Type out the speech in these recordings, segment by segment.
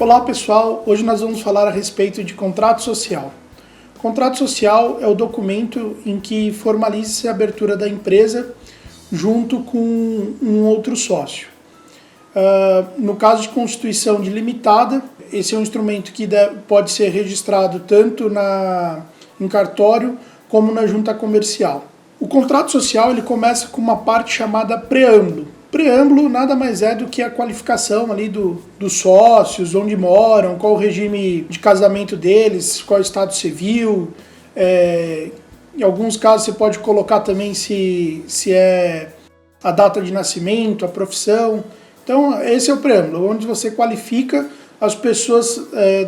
Olá pessoal, hoje nós vamos falar a respeito de contrato social. Contrato social é o documento em que formaliza-se a abertura da empresa junto com um outro sócio. No caso de constituição de limitada, esse é um instrumento que pode ser registrado tanto em cartório como na junta comercial. O contrato social ele começa com uma parte chamada preâmbulo. Preâmbulo nada mais é do que a qualificação ali dos sócios, onde moram, qual o regime de casamento deles, qual é o estado civil. Em alguns casos você pode colocar também se é a data de nascimento, a profissão. Então esse é o preâmbulo, onde você qualifica as pessoas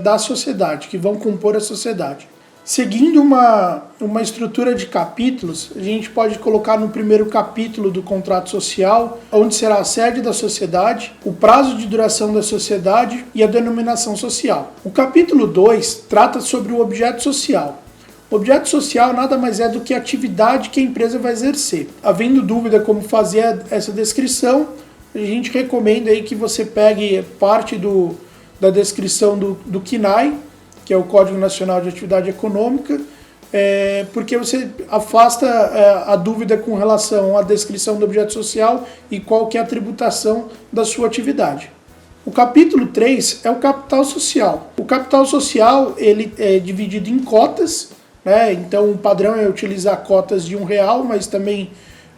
da sociedade, que vão compor a sociedade. Seguindo uma estrutura de capítulos, a gente pode colocar no primeiro capítulo do contrato social, onde será a sede da sociedade, o prazo de duração da sociedade e a denominação social. O capítulo 2 trata sobre o objeto social. O objeto social nada mais é do que a atividade que a empresa vai exercer. Havendo dúvida como fazer essa descrição, a gente recomenda aí que você pegue parte da descrição do CNAE, que é o Código Nacional de Atividade Econômica, porque você afasta a dúvida com relação à descrição do objeto social e qual que é a tributação da sua atividade. O capítulo 3 é o capital social. O capital social ele é dividido em cotas, né? Então o padrão é utilizar cotas de R$1, mas também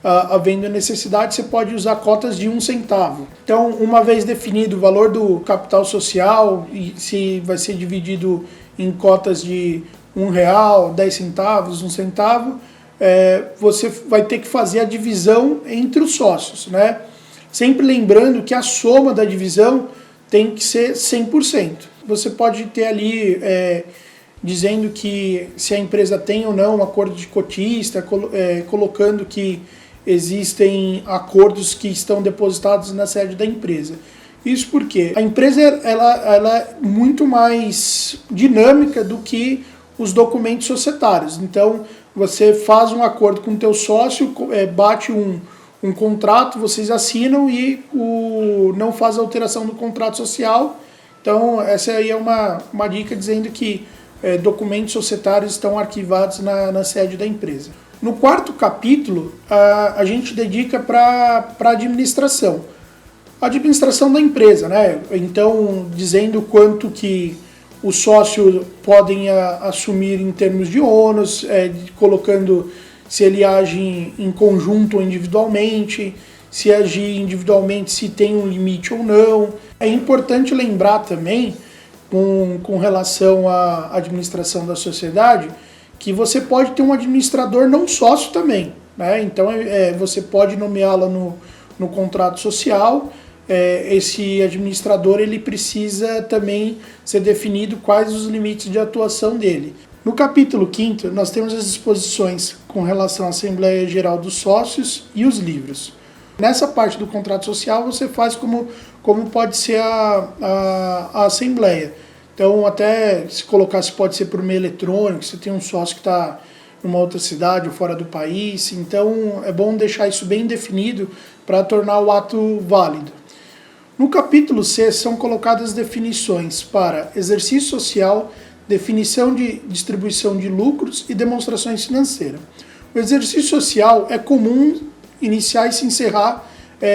havendo necessidade, você pode usar cotas de 1 centavo. Então, uma vez definido o valor do capital social, e se vai ser dividido em cotas de R$1, 10 centavos, 1 centavo, você vai ter que fazer a divisão entre os sócios, né? Sempre lembrando que a soma da divisão tem que ser 100%. Você pode ter ali dizendo que se a empresa tem ou não um acordo de cotista, colocando que existem acordos que estão depositados na sede da empresa. Isso porque a empresa ela é muito mais dinâmica do que os documentos societários. Então, você faz um acordo com o teu sócio, bate um contrato, vocês assinam e não faz alteração do contrato social. Então, essa aí é uma dica dizendo que documentos societários estão arquivados na sede da empresa. No quarto capítulo, a gente dedica para a administração. A administração da empresa, né? Então, dizendo quanto que os sócios podem assumir em termos de ônus, colocando se ele age em conjunto ou individualmente, se agir individualmente, se tem um limite ou não. É importante lembrar também, com relação à administração da sociedade, que você pode ter um administrador não sócio também, né? Então você pode nomeá-lo no contrato social. Esse administrador ele precisa também ser definido quais os limites de atuação dele. No capítulo 5º, nós temos as disposições com relação à Assembleia Geral dos Sócios e os livros. Nessa parte do contrato social você faz como pode ser a Assembleia. Então, até se colocasse, pode ser por meio eletrônico, você tem um sócio que está numa outra cidade ou fora do país. Então, é bom deixar isso bem definido para tornar o ato válido. No capítulo 6 são colocadas definições para exercício social, definição de distribuição de lucros e demonstrações financeiras. O exercício social é comum iniciar e se encerrar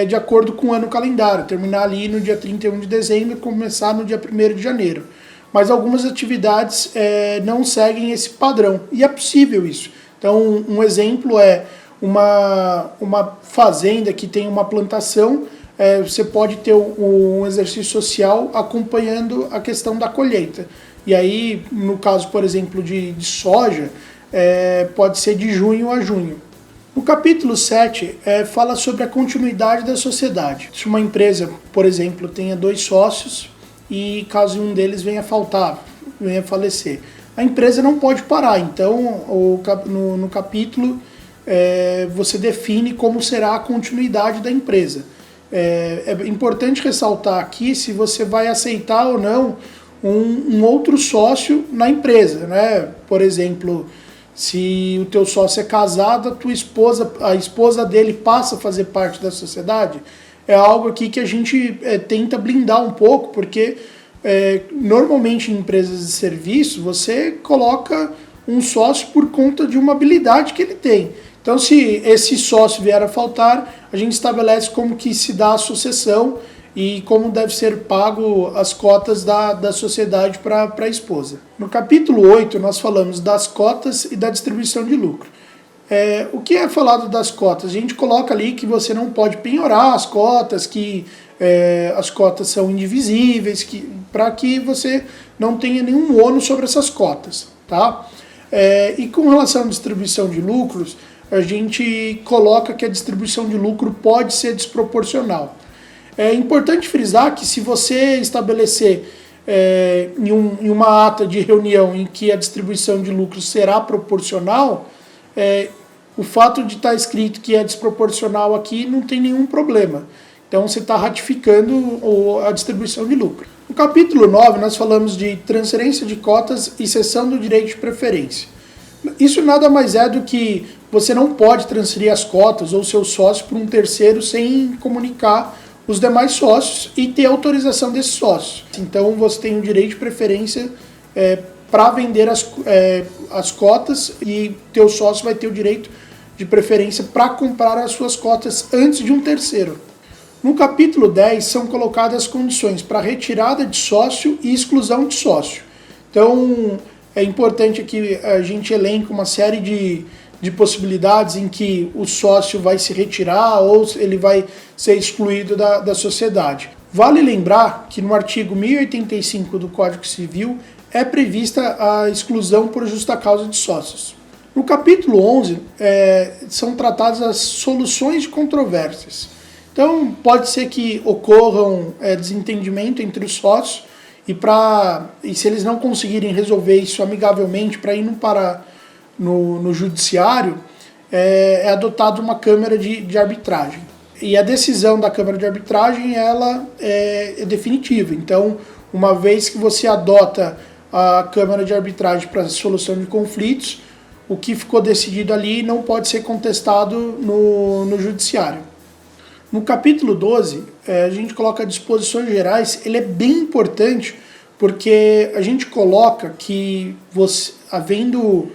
de acordo com o ano calendário, terminar ali no dia 31 de dezembro e começar no dia 1º de janeiro. Mas algumas atividades não seguem esse padrão, e é possível isso. Então, um exemplo é uma fazenda que tem uma plantação, você pode ter um exercício social acompanhando a questão da colheita. E aí, no caso, por exemplo, de soja, pode ser de junho a junho. O capítulo 7 fala sobre a continuidade da sociedade. Se uma empresa, por exemplo, tenha 2 sócios e caso um deles venha falecer, a empresa não pode parar. Então, no capítulo, você define como será a continuidade da empresa. É importante ressaltar aqui se você vai aceitar ou não um outro sócio na empresa, né? Por exemplo, se o teu sócio é casado, a esposa dele passa a fazer parte da sociedade, é algo aqui que a gente tenta blindar um pouco, porque Normalmente em empresas de serviço, você coloca um sócio por conta de uma habilidade que ele tem. Então, se esse sócio vier a faltar, a gente estabelece como que se dá a sucessão e como deve ser pago as cotas da sociedade para a esposa. No capítulo 8, nós falamos das cotas e da distribuição de lucro. O que é falado das cotas? A gente coloca ali que você não pode penhorar as cotas, que as cotas são indivisíveis, para que você não tenha nenhum ônus sobre essas cotas. Tá? E com relação à distribuição de lucros, a gente coloca que a distribuição de lucro pode ser desproporcional. É importante frisar que se você estabelecer em uma ata de reunião em que a distribuição de lucro será proporcional, o fato de estar escrito que é desproporcional aqui não tem nenhum problema. Então você está ratificando a distribuição de lucro. No capítulo 9 nós falamos de transferência de cotas e cessão do direito de preferência. Isso nada mais é do que você não pode transferir as cotas ou seus sócios para um terceiro sem comunicar os demais sócios e ter autorização desses sócios. Então você tem o direito de preferência para vender as cotas e teu sócio vai ter o direito de preferência para comprar as suas cotas antes de um terceiro. No capítulo 10 são colocadas as condições para retirada de sócio e exclusão de sócio. Então é importante que a gente elenque uma série de possibilidades em que o sócio vai se retirar ou ele vai ser excluído da sociedade. Vale lembrar que no artigo 1085 do Código Civil é prevista a exclusão por justa causa de sócios. No capítulo 11 são tratadas as soluções de controvérsias. Então pode ser que ocorram desentendimento entre os sócios e se eles não conseguirem resolver isso amigavelmente para ir no judiciário, é adotada uma câmara de arbitragem. E a decisão da câmara de arbitragem ela é definitiva. Então, uma vez que você adota a câmara de arbitragem para a solução de conflitos, o que ficou decidido ali não pode ser contestado no judiciário. No capítulo 12, a gente coloca disposições gerais. Ele é bem importante porque a gente coloca que havendo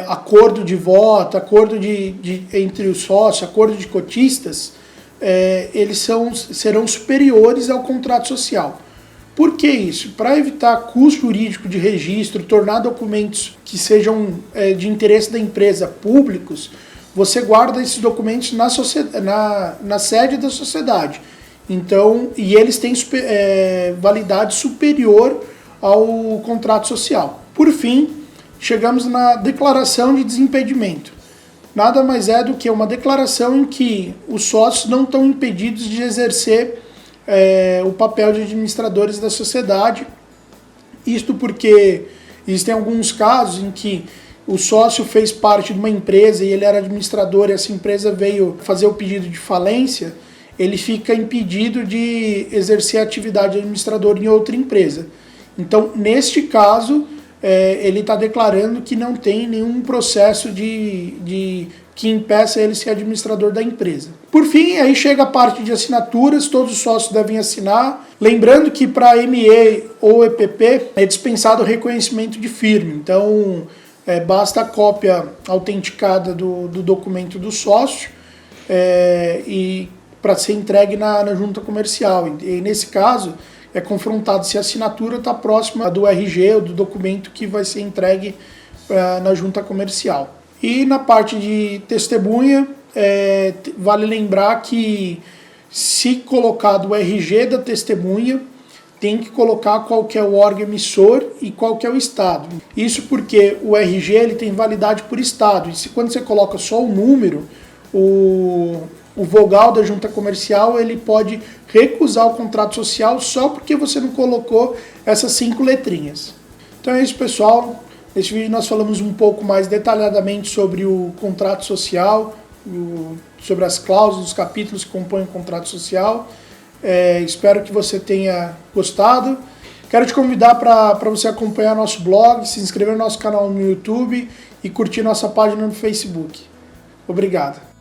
acordo de voto, acordo entre os sócios, acordo de cotistas, eles serão superiores ao contrato social. Por que isso? Para evitar custo jurídico de registro, tornar documentos que sejam de interesse da empresa públicos, você guarda esses documentos na sede da sociedade. Então, e eles têm validade superior ao contrato social. Por fim, chegamos na declaração de desimpedimento. Nada mais é do que uma declaração em que os sócios não estão impedidos de exercer o papel de administradores da sociedade. Isto porque existem alguns casos em que o sócio fez parte de uma empresa e ele era administrador e essa empresa veio fazer o pedido de falência, ele fica impedido de exercer a atividade de administrador em outra empresa. Então, neste caso, ele está declarando que não tem nenhum processo que impeça ele ser administrador da empresa. Por fim, aí chega a parte de assinaturas, todos os sócios devem assinar. Lembrando que para ME ou EPP é dispensado o reconhecimento de firma. Então, basta a cópia autenticada do documento do sócio e para ser entregue na junta comercial. E nesse caso, é confrontado se a assinatura está próxima do RG ou do documento que vai ser entregue na junta comercial. E na parte de testemunha, vale lembrar que se colocado o RG da testemunha, tem que colocar qual que é o órgão emissor e qual que é o estado. Isso porque o RG ele tem validade por estado. E quando você coloca só o número, o vogal da junta comercial ele pode recusar o contrato social só porque você não colocou essas 5 letrinhas. Então é isso, pessoal. Nesse vídeo nós falamos um pouco mais detalhadamente sobre o contrato social, sobre as cláusulas, os capítulos que compõem o contrato social. Espero que você tenha gostado. Quero te convidar para você acompanhar nosso blog, se inscrever no nosso canal no YouTube e curtir nossa página no Facebook. Obrigado.